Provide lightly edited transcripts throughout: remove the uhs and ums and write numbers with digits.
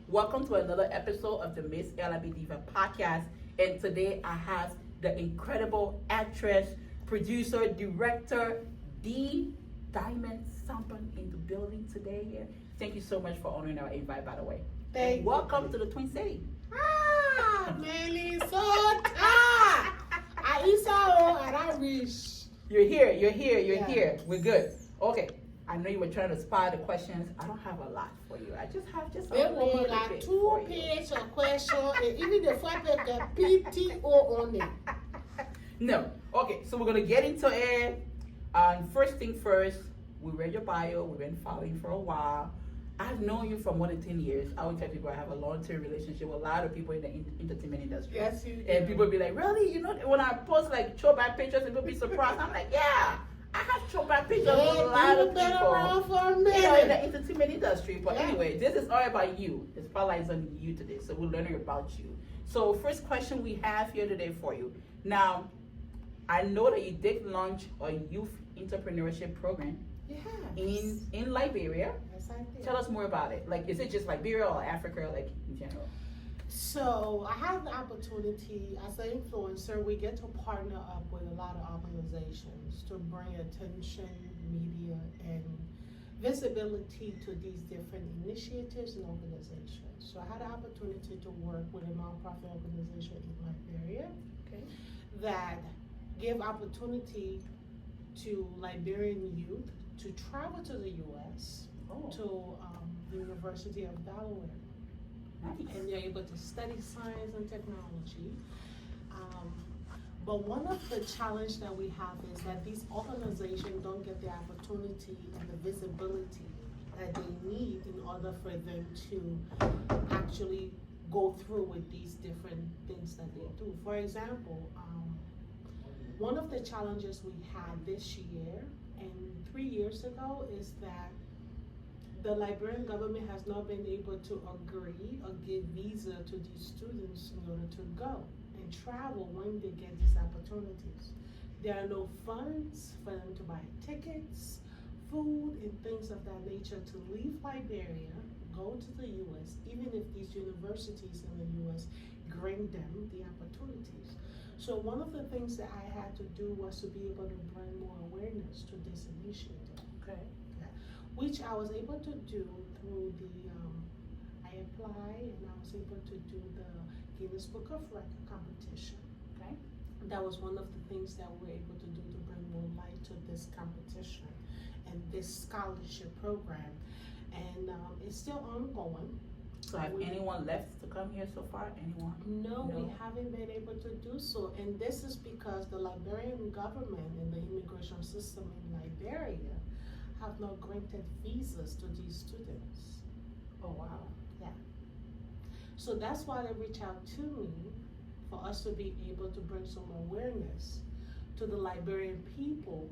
Welcome to another episode of the Miss L.I.B. Diva Podcast. And today I have the incredible actress, producer, director, D. Diamond Sonpon in the building today. Yeah. Thank you so much for honoring our invite, by the way. Thank you. Welcome to the Twin City. Minnesota. And I wish. You're here. We're good. Okay. I know you were trying to spy the questions. I don't have a lot for you. I just have a There little were like bit 2 for you. pages of questions, and even the fact that the PTO on it. No. Okay, so we're gonna get into it. First thing first, we read your bio. We've been following for a while. I've known you for more than 10 years. I would tell people I have a long-term relationship with a lot of people in the entertainment industry. Yes, you do. And people be like, really? You know, when I post like throwback pictures, and people be surprised. I'm like, yeah, I have throwback pictures with a lot of You've been people. around for a In the minute. entertainment industry. But Yeah. anyway, this is all about you. The spotlight is on you today, so we're learning about you. So first question we have here today for you. Now, I know that you did launch a youth entrepreneurship program Yes. in Liberia. Yes, I did. Tell us more about it. Like, is it just Liberia or Africa, like in general? So I had the opportunity as an influencer. We get to partner up with a lot of organizations to bring attention, media, and visibility to these different initiatives and organizations. So I had the opportunity to work with a nonprofit organization in Liberia Okay. that give opportunity to Liberian youth to travel to the U.S. Oh, to the University of Delaware. nice. And they're able to study science and technology. But one of the challenge that we have is that these organizations don't get the opportunity and the visibility that they need in order for them to actually go through with these different things that they do. For example, one of the challenges we had this year and 3 years ago is that the Liberian government has not been able to agree or give visa to these students in order to go and travel when they get these opportunities. There are no funds for them to buy tickets, food, and things of that nature to leave Liberia, go to the U.S., even if these universities in the U.S. grant them the opportunities. So one of the things that I had to do was to be able to bring more awareness to this initiative. Okay. Which I was able to do through I applied and I was able to do the Guinness Book of Record competition. Okay. That was one of the things that we were able to do to bring more light to this competition and this scholarship program. And it's still ongoing. So have anyone left to come here so far? Anyone? No, we No. haven't been able to do so. And this is because the Liberian government and the immigration system in Liberia have not granted visas to these students. Oh, wow. So that's why they reach out to me for us to be able to bring some awareness to the Liberian people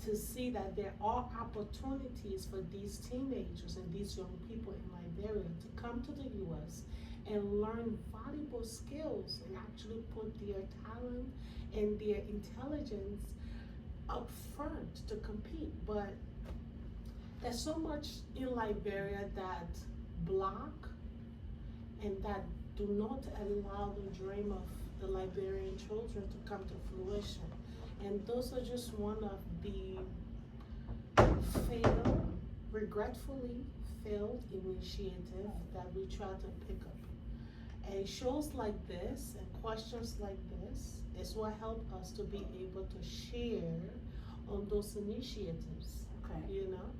to see that there are opportunities for these teenagers and these young people in Liberia to come to the U.S. and learn valuable skills and actually put their talent and their intelligence up front to compete. But there's so much in Liberia that block and that do not allow the dream of the Liberian children to come to fruition. And those are just one of the regretfully failed initiatives that we try to pick up. And shows like this and questions like this is what help us to be able to share on those initiatives, Okay. you know?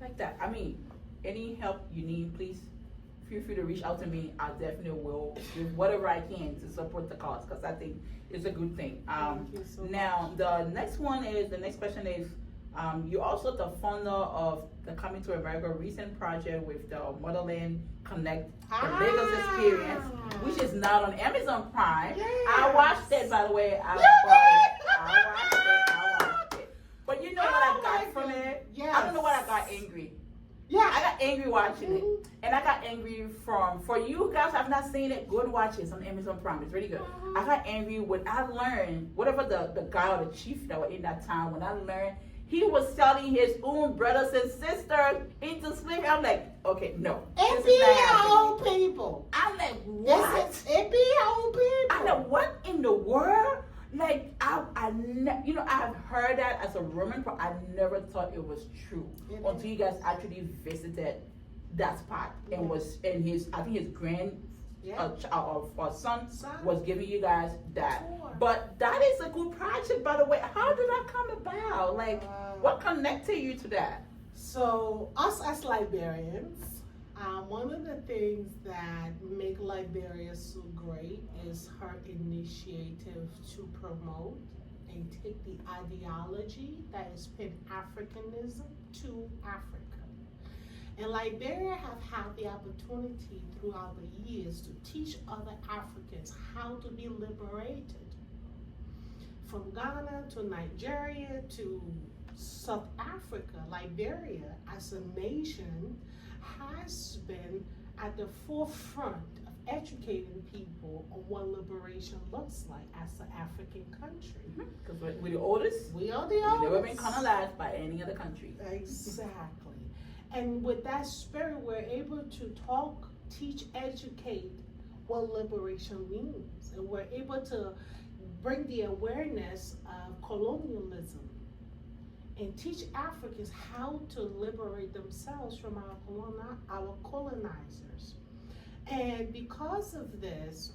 Like that. I mean, any help you need, please feel free to reach out to me. I definitely will do whatever I can to support the cause because I think it's a good thing. Thank you so Now, the next question is, you're also the founder of the Coming to America recent project with the Motherland Connect, the Lagos Experience, which is now on Amazon Prime. I watched it, by the way. I watched it. But you know what I got from it? Yes. I don't know what I got angry. Yeah. I got angry watching it. And I got angry for you guys who have not seen it, go and watch it. It's on Amazon Prime. It's really good. I got angry when I learned, whatever the guy or the chief that were in that town, when I learned he was selling his own brothers and sisters into slavery. I'm like, okay, no. It this be is not your happening. own people. I'm like, what? It be your own people. I'm like, what in the world? Like, I've heard that as a Roman, but I never thought it was true until you guys actually visited that spot and was in his, I think his son was giving you guys that. Sure. But that is a good project, by the way. How did that come about? Like, what connected you to that? So, us as Liberians, one of the things that make Liberia so great is her initiative to promote and take the ideology that is Pan-Africanism to Africa. And Liberia have had the opportunity throughout the years to teach other Africans how to be liberated. From Ghana to Nigeria to South Africa, Liberia as a nation has been at the forefront of educating people on what liberation looks like as an African country. Because we're the oldest. We are the We've oldest. never been colonized by any other country. Exactly. And with that spirit, we're able to talk, teach, educate what liberation means. And we're able to bring the awareness of colonialism and teach Africans how to liberate themselves from our colonizers. And because of this,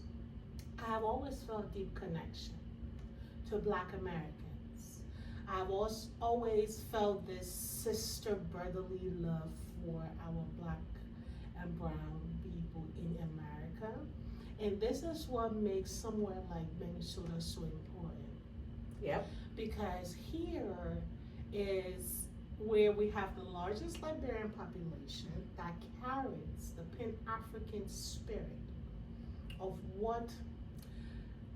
I've always felt a deep connection to Black Americans. I've always felt this sister brotherly love for our Black and brown people in America. And this is what makes somewhere like Minnesota so important. Yep. Because here is where we have the largest Liberian population that carries the Pan-African spirit of what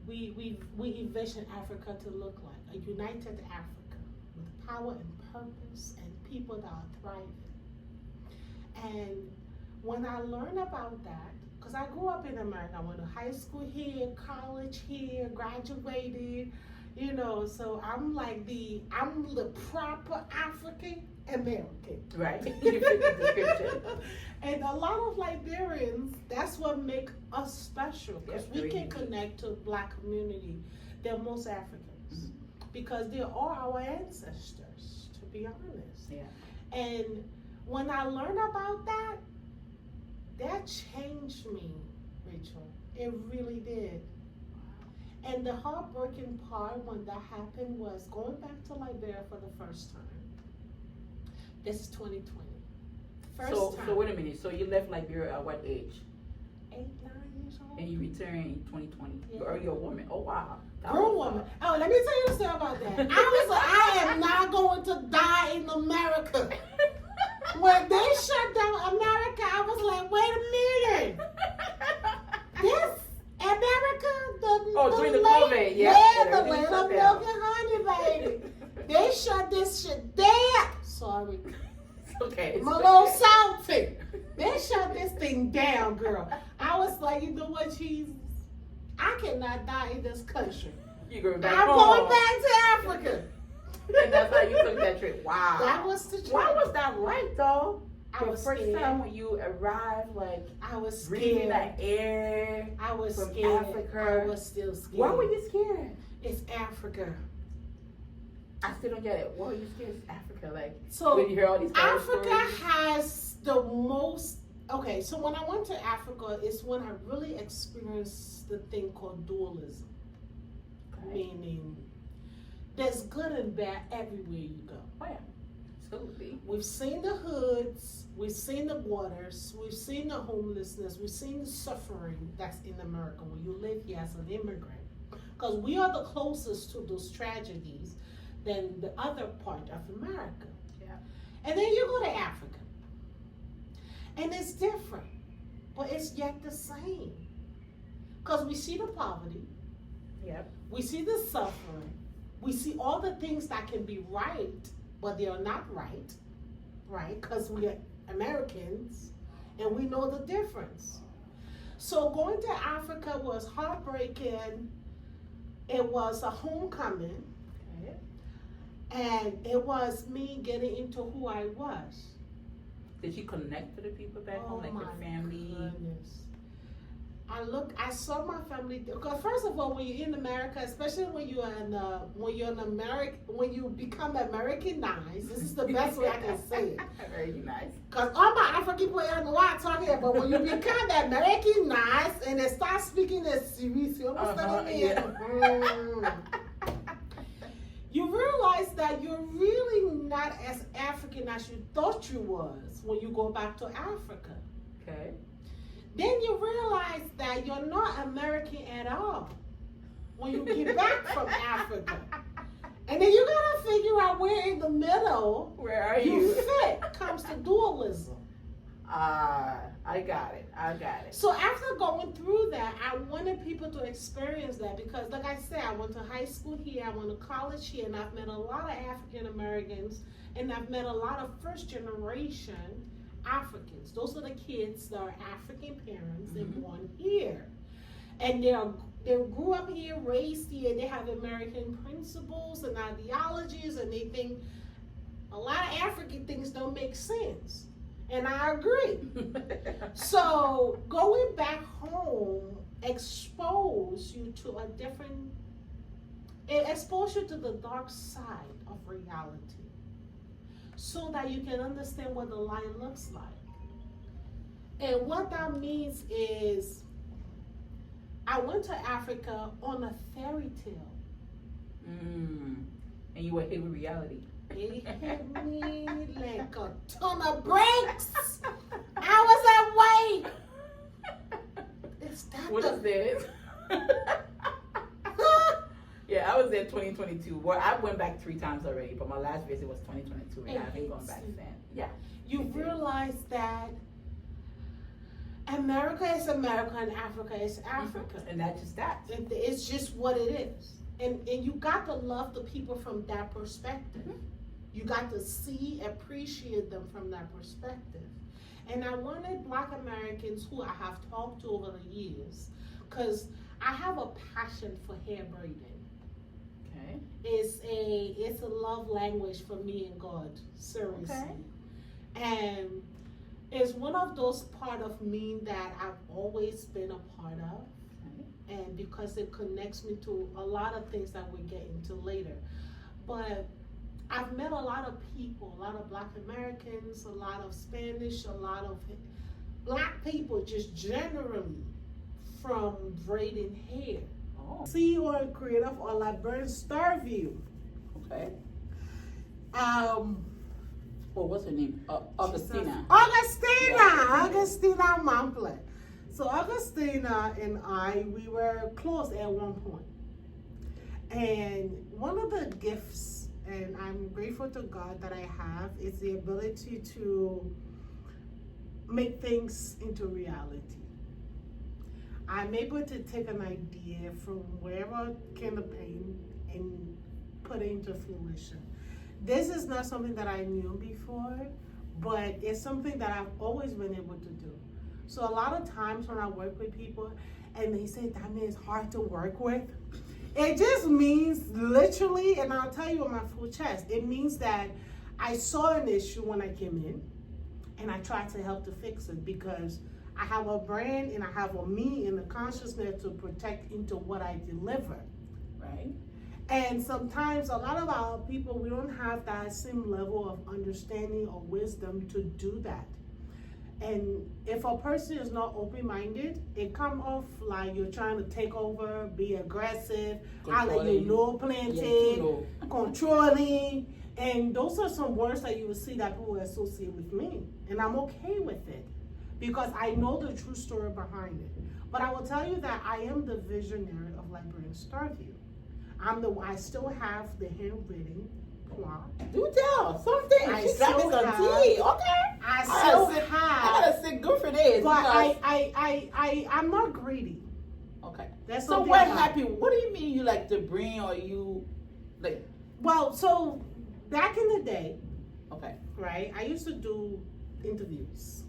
we envision Africa to look like, a united Africa with power and purpose and people that are thriving. And when I learned about that, because I grew up in America, I went to high school here, college here, graduated, so I'm the proper African American. Right. You fit the description. And a lot of Liberians, that's what make us special, because we can connect to Black community than most Africans, because they are our ancestors, to be honest. Yeah. And when I learned about that, that changed me, Rachel. It really did. And the heartbreaking part when that happened was going back to Liberia for the first time. This is 2020. First time. So wait a minute. So you left Liberia at what age? 8, 9 years old. And you returned in 2020. Yeah. You're already a woman. Oh wow. Grown woman. Oh, let me tell you a story about that. I was like, I am not going to die in America. When they shut down America, I was like, wait a minute. This America, during the COVID, yeah. the land of milk and honey, baby. They shut this shit down. Sorry. Okay. I'm a little salty. They shut this thing down, girl. I was like, you know what, Jesus? I cannot die in this country. You're going back I'm home. going back to Africa. And that's how you took that trip. Wow. That was the trip. Why was that like though? I was first scared. time when you arrived, like I was breathing scared. that air. I was from scared. Africa. I was still scared. Why were you scared? It's Africa. I still don't get it. Why were you scared? It's Africa. Like, So when you hear all these horror Africa stories? has the most. Okay, so when I went to Africa, it's when I really experienced the thing called dualism, meaning there's good and bad everywhere you go. Oh yeah, absolutely. We've seen the hoods, we've seen the waters, we've seen the homelessness, we've seen the suffering that's in America when you live here as an immigrant. Because we are the closest to those tragedies than the other part of America. Yeah. And then you go to Africa. And it's different, but it's yet the same. Because we see the poverty, Yep. we see the suffering, we see all the things that can be right, but they are not right, right? Because we are Americans and we know the difference. So going to Africa was heartbreaking. It was a homecoming. Okay. And it was me getting into who I was. Did you connect to the people back home, like your family? Goodness. I saw my family. Because first of all, when you're in America, especially when you become Americanized, this is the best way I can say it. Very nice. Because all my African people don't know what I'm talking about. But when you become Americanized and they start speaking the series, you you realize that you're really not as African as you thought you was when you go back to Africa. Okay. Then you realize that you're not American at all when you get back from Africa. And then you gotta figure out where in the middle you fit comes to dualism. I got it. So after going through that, I wanted people to experience that because, like I said, I went to high school here, I went to college here, and I've met a lot of African Americans, and I've met a lot of first generation Africans. Those are the kids that are African parents and born here. And they grew up here, raised here, they have American principles and ideologies, and they think a lot of African things don't make sense. And I agree. So going back home expose you to it exposes you to the dark side of reality, so that you can understand what the light looks like. And what that means is, I went to Africa on a fairy tale. And you were hit with reality. It hit me like a ton of bricks. I was like, wait, is that What is this? Yeah, I was there 2022. Well, I went back 3 times already, but my last visit was 2022, and I haven't gone back since. Yeah. You realize that America is America and Africa is Africa. And that's just that. It's just what it is. And you got to love the people from that perspective. You got to appreciate them from that perspective. And I wanted Black Americans who I have talked to over the years, because I have a passion for hair braiding. Okay. It's a love language for me and God, seriously. Okay. And it's one of those part of me that I've always been a part of. And because it connects me to a lot of things that we'll get into later. But I've met a lot of people, a lot of Black Americans, a lot of Spanish, a lot of Black people just generally from braiding hair. Oh. CEO and creator of L.I.B Starview. Okay. What's her name? Augustina. Augustina Mample. So Augustina and I, we were close at one point. And one of the gifts, and I'm grateful to God that I have, is the ability to make things into reality. I'm able to take an idea from wherever came the pain and put it into fruition. This is not something that I knew before, but it's something that I've always been able to do. So a lot of times when I work with people and they say that man is hard to work with, it just means literally, and I'll tell you on my full chest, it means that I saw an issue when I came in and I tried to help to fix it, because I have a brand and I have a me and a consciousness to protect into what I deliver, right? And sometimes a lot of our people, we don't have that same level of understanding or wisdom to do that. And if a person is not open-minded, it comes off like you're trying to take over, be aggressive, I let you know, planted, controlling. And those are some words that you will see that people associate with me. And I'm okay with it, because I know the true story behind it. But I will tell you that I am the visionary of LIB Starview. I still have the handwritten plot. Do tell something. I She's still dropping some have- tea. Okay. I still I have. gotta sit good for this. But because- I'm not greedy. Okay. That's So something what about- happened? What do you mean you like to bring, or you like? Well, so back in the day, Okay. right, I used to do interviews.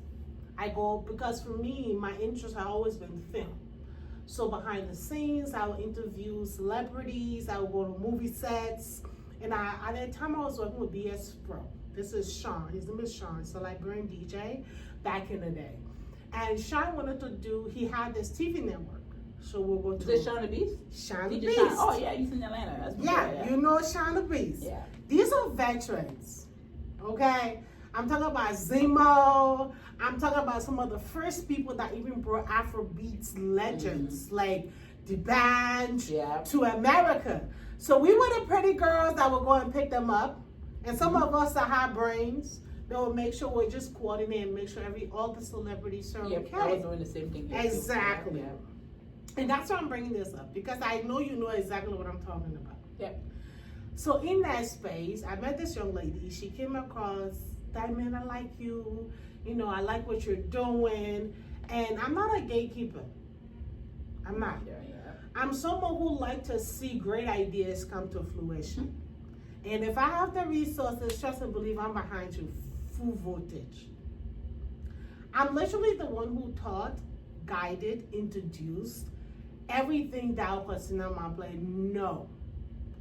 Because for me, my interest had always been film. So behind the scenes, I would interview celebrities, I would go to movie sets, And at the time I was working with BS Pro. This is Sean. His name is Sean. It's a Liberian DJ back in the day. And Sean wanted to do, he had this TV network. So we'll go to. Is it Sean the Beast? Sean the DJ Beast. Sean. Oh, yeah, he's in Atlanta. That's Yeah, you know Sean the Beast. Yeah. These are veterans, okay? I'm talking about Zemo. I'm talking about some of the first people that even brought Afrobeats legends like the band to America. So we were the pretty girls that would go and pick them up. And some of us that have brains, they would make sure we just coordinate and make sure all the celebrities are okay. I was doing the same thing. Exactly. Yeah. And that's why I'm bringing this up, because I know you know exactly what I'm talking about. Yep. So in that space, I met this young lady. She came across, Diamond, I like you. You know, I like what you're doing. And I'm not a gatekeeper. I'm not. Yeah. I'm someone who like to see great ideas come to fruition. And if I have the resources, trust and believe I'm behind you, full voltage. I'm literally the one who taught, guided, introduced everything that was in my play. No,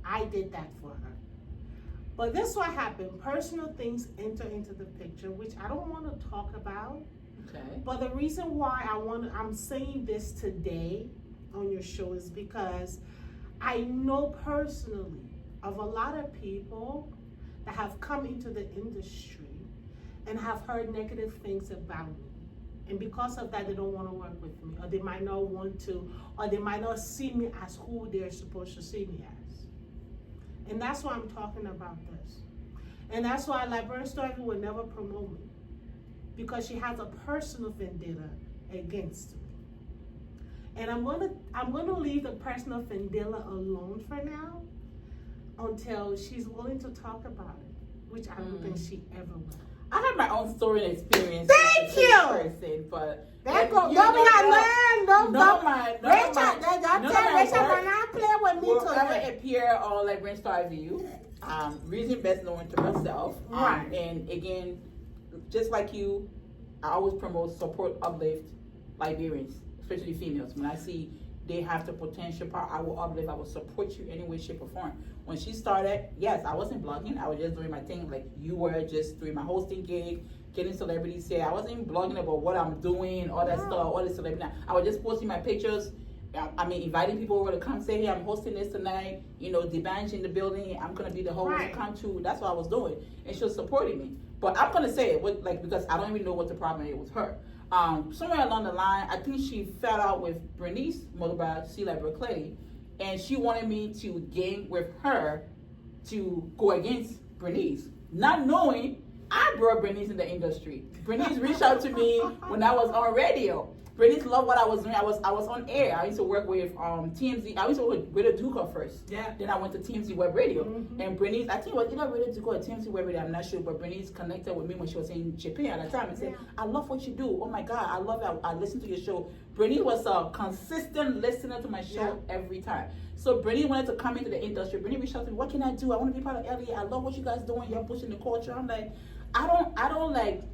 I did that for her. But this is what happened. Personal things enter into the picture, which I don't want to talk about. Okay. But the reason why I'm saying this today on your show is because I know personally of a lot of people that have come into the industry and have heard negative things about me. And because of that, they don't want to work with me, or they might not want to, or they might not see me as who they're supposed to see me as. And that's why I'm talking about this. And that's why Liberian Story will never promote me, because she has a personal vendetta against me. And I'm gonna leave the personal vendetta alone for now until she's willing to talk about it, which I don't think she ever will. I have my own story and experience. Thank you. Person, but Rachel, will not play with me will today. ever appear on like Brand Star View. Reason best known to myself. Right. And again, just like you, I always promote, support, uplift Liberians, especially females. When I see they have the potential power, I will uplift, I will support you any way, shape, or form. When she started, yes, I wasn't blogging, I was just doing my thing like you were, just doing my hosting gig, getting celebrities here. I wasn't blogging about what I'm doing, all that stuff, all the celebrity. I was just posting my pictures. I mean, inviting people over to come say, hey, I'm hosting this tonight. You know, the band's in the building. I'm gonna be the host. Right. Come to. That's what I was doing, and she was supporting me. But I'm gonna say it with, because I don't even know what the problem is with her. Somewhere along the line, I think she fell out with Bernice, mother by C.L.I.B. Berkeley, and she wanted me to gang with her to go against Bernice, not knowing I brought Bernice in the industry. Bernice reached out to me when I was on radio. Bernice loved what I was doing. I was on air. I used to work with TMZ. I used to work with Radio Duca first. Yeah. Then I went to TMZ Web Radio. And Bernice, I think it was either Radio Duca or TMZ Web Radio, I'm not sure, but Bernice connected with me when she was in Japan at the time and said, I love what you do. Oh my God, I love it. I listen to your show. Bernice was a consistent listener to my show every time. So Bernice wanted to come into the industry. Bernice reached out to me, what can I do? I want to be part of LA. I love what you guys doing. You're pushing the culture. I'm like, I don't like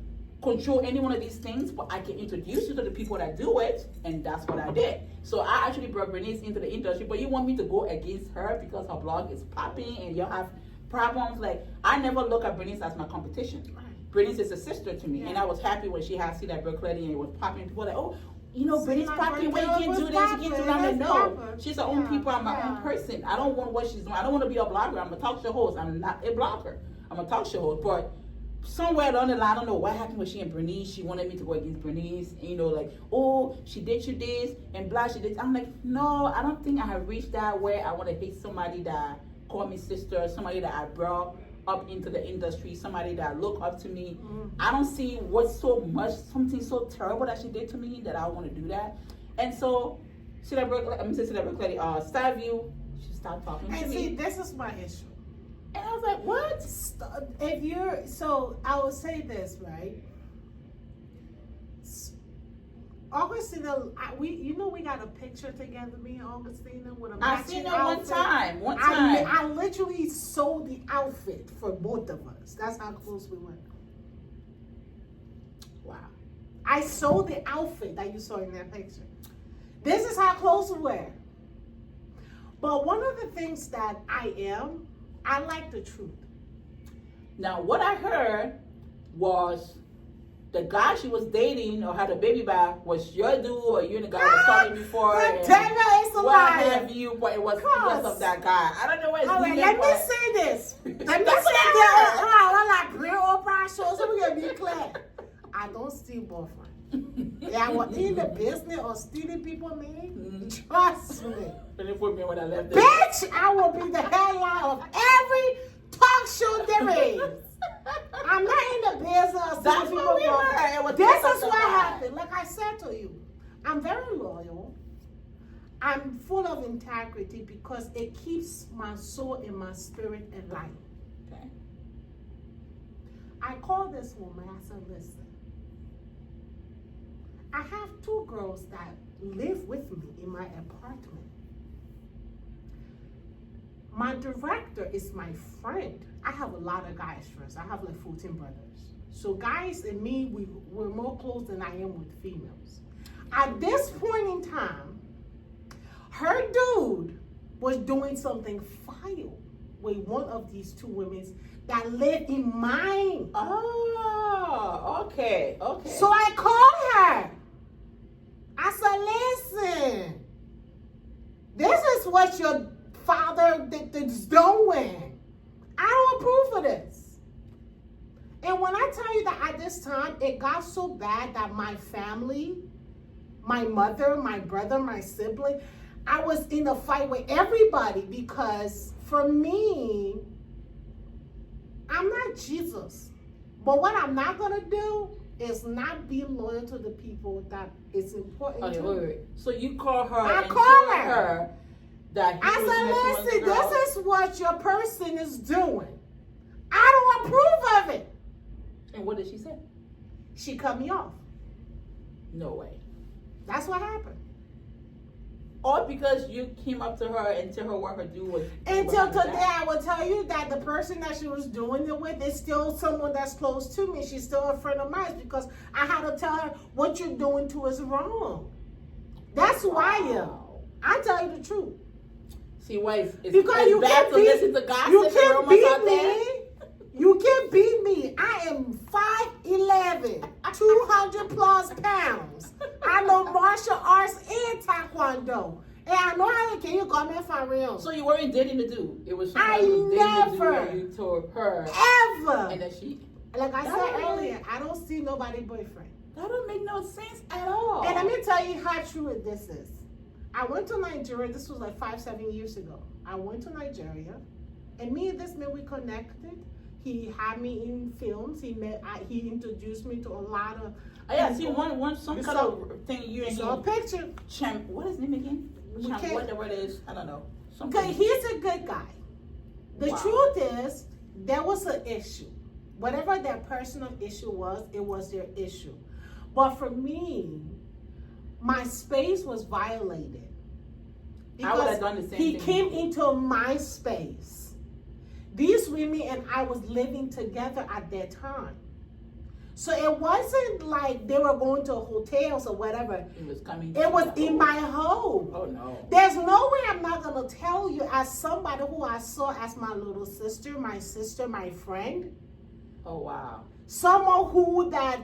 control any one of these things, but I can introduce you to the people that do it, and that's what I did. So I actually brought Bernice into the industry, but you want me to go against her because her blog is popping and y'all have problems? Like, I never look at Bernice as my competition. Bernice is a sister to me, and I was happy when she had C.L.I.B. Berkeley and it was popping. People were like, oh, you know, Bernice popping, wait, you can't do this, you can't do that. I'm like, no, she's her own people, I'm my own person. I don't want what she's doing. I don't want to be a blogger. I'm a talk show host. I'm not a blogger. I'm a talk show host, but somewhere down the line, I don't know what happened with she and Bernice. She wanted me to go against Bernice, and, you know, like, oh, she did you this, and blah, she did. I'm like, no, I don't think I have reached that where I want to hate somebody that called me sister, somebody that I brought up into the industry, somebody that look up to me. I don't see what's something so terrible that she did to me that I want to do that. And so, Starview, she stopped talking to me. And see, this is my issue. And I was like, what? I will say this, right? Augustina, we got a picture together, me and Augustina, with a matching I seen her outfit. one time. I literally sold the outfit for both of us. That's how close we were. Wow. I sold the outfit that you saw in that picture. This is how close we were. But one of the things that I I like the truth. Now, what I heard was the guy she was dating or had a baby by was your dude, or you and the guy was talking before. The devil is a what liar. have you? But it was because of that guy. I don't know what his All right, name let was. me say this. Let me say That's this. what I like real Oprah shows. So we're going to be clear. I don't steal boyfriend. Yeah, I was in the business of stealing people, man. Trust me. And they put me when I left. Bitch, I will be the headline of every talk show there is. I'm not in the business of That's stealing what we people. heard. It was This because is of what that. happened. Like I said to you, I'm very loyal. I'm full of integrity because it keeps my soul and my spirit alive. Okay. I called this woman. I said, listen, I have 2 girls that live with me in my apartment. My director is my friend. I have a lot of guys friends. I have like 14 brothers. So guys and me, we're more close than I am with females. At this point in time, her dude was doing something foul with one of these 2 women that live in mine. Oh, okay, okay. So I called her. I said, listen, this is what your father is doing. I don't approve of this. And when I tell you that at this time, it got so bad that my family, my mother, my brother, my sibling, I was in a fight with everybody because for me, I'm not Jesus. But what I'm not going to do is not be loyal to the people that it's important Okay, to. wait. So you call her I and call told her. that he I was said, messing with listen, the girl? this is what your person is doing. I don't approve of it. And what did she say? She cut me off. No way. That's what happened. All because you came up to her and tell her what her dude was. Until behind today, that. I will tell you that the person that she was doing it with is still someone that's close to me. She's still a friend of mine because I had to tell her what you're doing to us wrong. That's who I am. I tell you the truth. See, wife, it's, Because it's you bad can't to beat, listen to gossip you and can't rumors beat out there. me. You can't beat me. I am 5'11", 200 plus pounds. I know martial arts and taekwondo. And I know how to, can you call me for real? So you weren't dating the dude. It was I somebody who was dating the dude never, and you told her. Ever. And then she. Like I That said don't really- earlier, I don't see nobody boyfriend. That don't make no sense at all. And let me tell you how true this is. I went to Nigeria. This was like 5-7 years ago. I went to Nigeria, and me and this man, we connected. He had me in films. He introduced me to a lot of. I see some You kind saw- of thing you and saw a he. picture. What is his name again? We can't- Whatever it is, I don't know. Okay, he's a good guy. The Wow. truth is, there was an issue. Whatever their personal issue was, it was their issue. But for me, my space was violated. I would have done the same he thing. came into my space. These women and I was living together at that time. So it wasn't like they were going to hotels or whatever. It was coming. It was to in home. my home. Oh no. There's no way I'm not going to tell you as somebody who I saw as my little sister, my friend. Oh wow. Someone who that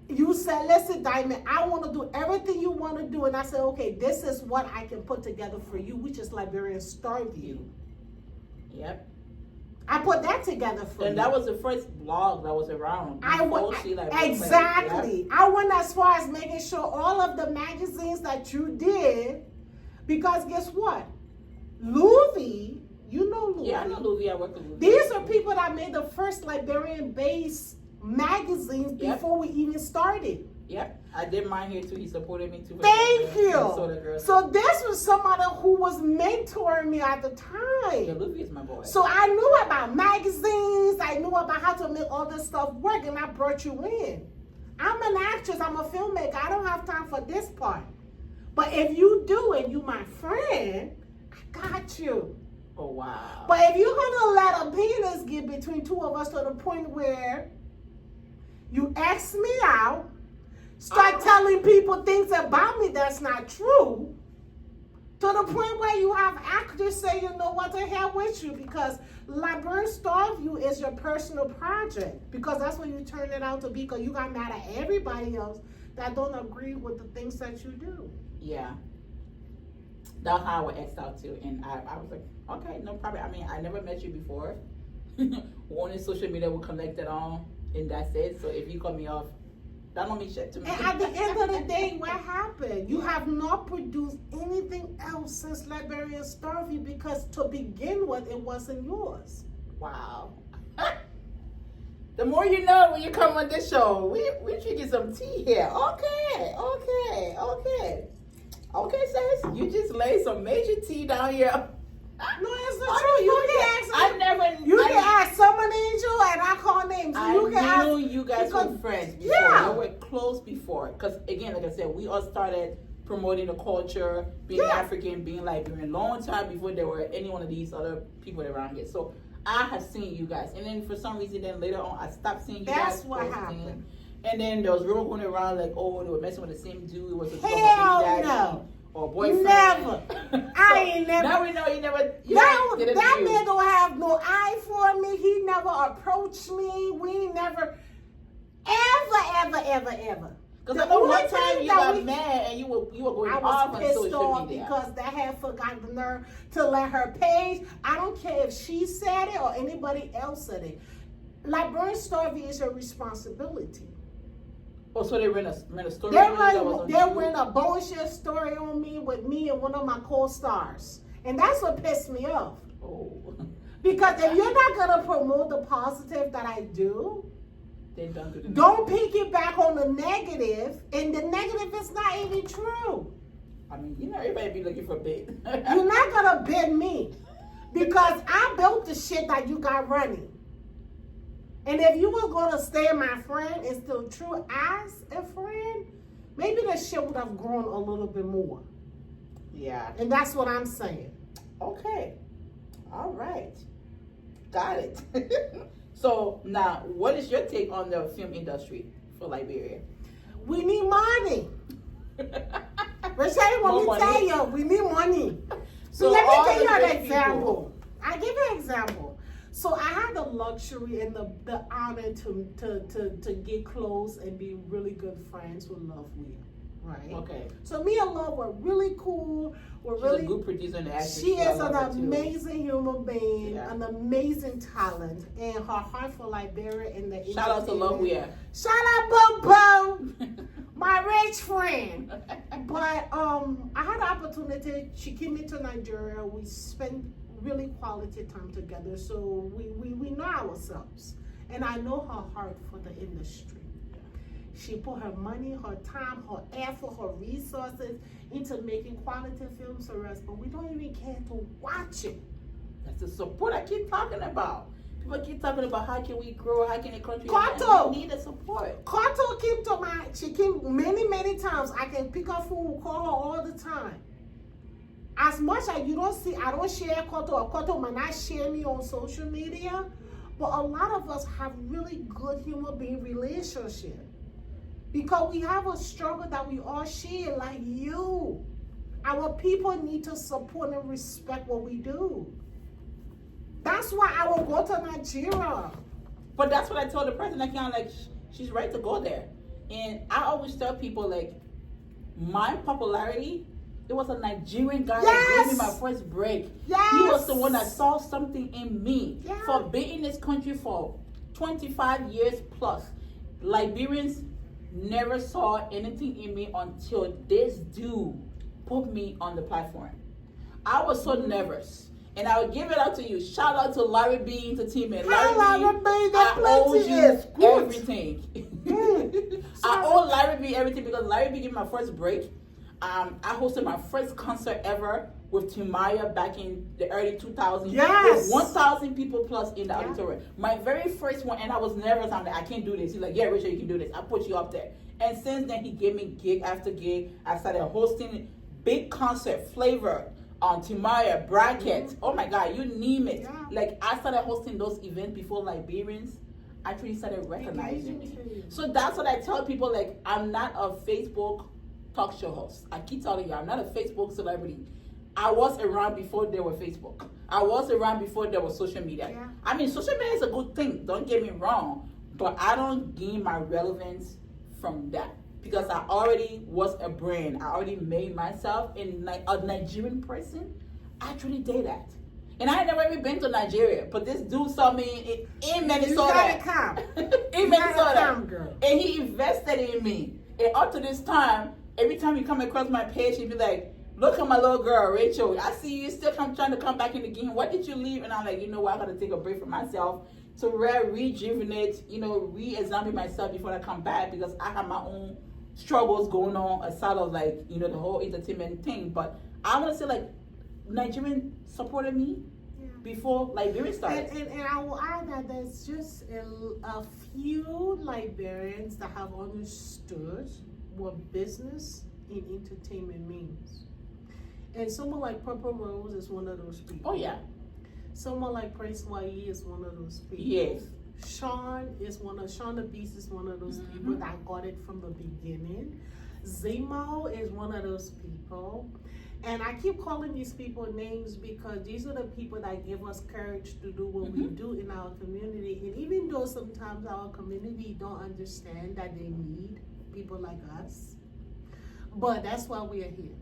you said, listen, Diamond, I want to do everything you want to do. And I said, okay, this is what I can put together for you, which is Liberian Starview. Yep. I put that together for you. And that was the first blog that was around. I went, exactly. I went as far as making sure all of the magazines that you did, because guess what? Louis, you know Louis. Yeah, I know Louis. I work with Louis. These are people that made the first Liberian-based magazines Yep. before we even started. Yep. I did mine here too. He supported me too. Thank you. Girl. So this was somebody who was mentoring me at the Yeah, time. Louis is my boy. So I knew about magazines. I knew about how to make all this stuff work, and I brought you in. I'm an actress. I'm a filmmaker. I don't have time for this part. But if you do and you my friend, I got you. Oh wow. But if you're gonna let a penis get between two of us to the point where you ask me out, start telling people things about me that's not true, To the point where you have actors say, you know what, the hell with you, because LIB Starview is your personal project, because that's what you turn it out to be, because you got mad at everybody else that don't agree with the things that you do. Yeah. That's how I X'd out too. And I was like, okay, no problem. I mean, I never met you before. Only social media will connect it on, and that's it. So if you cut me off, that don't mean shit to me. And at the end of the day, what happened? You have not produced anything else since Liberian Starview, because to begin with, it wasn't yours. Wow. The more you know when you come on this show. We drinking some tea here. Okay. Okay, sis. You just laid some major tea down here. No, it's not true. You can ask someone Angel and I call names. I knew you guys were friends before. Yeah. You were close before. Because, again, like I said, we all started promoting the culture, being African, being Liberian, long time before there were any one of these other people around here. So I have seen you guys. And then for some reason, then later on, I stopped seeing you guys. That's what happened. And then there was rumor going around like, oh, they were messing with the same dude. It was a Hell daddy no. or boyfriend. Never. I So, ain't never. Now we know you never. That man don't have no eye for me. He never approached me. We never, ever. Because I know one time you got mad and you were going off on pissed social off media. because that had forgotten the nerve to let her page. I don't care if she said it or anybody else said it. Liberian Starview is your responsibility. Oh, so they ran a story? They ran a bullshit story on me with me and one of my co-stars. And that's what pissed me off. Oh. Because if you're not going to promote the positive that I do, Then don't piggyback on the negative, and the negative is not even true. I mean, you know, everybody be looking for bait. You're not going to bid me because I built the shit that you got running. And if you were going to stay my friend and still true as a friend, maybe the shit would have grown a little bit more. Yeah. And that's what I'm saying. Okay. All right. Got it. So now, what is your take on the film industry for Liberia? We need money. Rashad, let me tell you, we need money. So let me tell you an example. I give you an example. So I had the luxury and the honor to get close and be really good friends with Love Weir, right? Okay. So me and Love were really cool. She's a good producer and actress. She is an amazing human being, Yeah. an amazing talent, and her heart for Liberia and the Shout out to Love Weir. Shout out, Bobo, my rich friend. But I had the opportunity. She came into Nigeria. We spent really quality time together, so we know ourselves, and I know her heart for the industry. She put her money, her time, her effort, her resources into making quality films for us, but we don't even care to watch it. That's the support I keep talking about. People keep talking about how can we grow, how can the country Kato. we need the support. Kato came to she came many times. I can pick up phone, call her all the time. As much as you don't see, I don't share Kato, or Kato might not share me on social media, but a lot of us have really good human being relationship. Because we have a struggle that we all share, like you. Our people need to support and respect what we do. That's why I will go to Nigeria. But that's what I told the person. I kind of like, she's right to go there. And I always tell people, like, my popularity, it was a Nigerian guy that gave me my first break. Yes. He was the one that saw something in me. Yeah. For being in this country for 25 years plus. Liberians never saw anything in me until this dude put me on the platform. I was so nervous. And I would give it out to you. Shout out to LIB Entertainment. LIB, I owe you everything. I owe LIB everything because LIB gave me my first break. I hosted my first concert ever with Timaya back in the early 2000s. Yes. With 1,000 people plus in the auditorium. My very first one, and I was nervous. I'm like, I can't do this. He's like, yeah, Richard, you can do this. I put you up there. And since then, he gave me gig after gig. I started hosting big concert, Flavor, on Timaya, Bracket. Oh my God, you name it. Yeah. Like, I started hosting those events before Liberians actually started recognizing me. So that's what I tell people, like, I'm not a Facebook talk show host. I keep telling you, I'm not a Facebook celebrity. I was around before there was Facebook. I was around before there was social media. Yeah. I mean, social media is a good thing. Don't get me wrong, but I don't gain my relevance from that because I already was a brand. I already made myself a Nigerian person. Actually did that. And I had never even been to Nigeria, but this dude saw me in Minnesota. You gotta come. In Minnesota. Girl. And he invested in me. And up to this time, every time he come across my page, he'd be like, look at my little girl, Rachel. I see you still trying to come back in the game. Why did you leave? And I'm like, you know what? I got to take a break for myself to rejuvenate, re-examine myself before I come back because I have my own struggles going on aside of like, the whole entertainment thing. But I want to say like, Nigerian supported me before Liberian started. And I will add that there's just a few Liberians that have understood what business in entertainment means. And someone like Purple Rose is one of those people. Oh yeah. Someone like Prince Waye is one of those people. Yes. Sean the Beast is one of those people that got it from the beginning. Zemo is one of those people. And I keep calling these people names because these are the people that give us courage to do what we do in our community. And even though sometimes our community don't understand that they need people like us, but that's why we are here.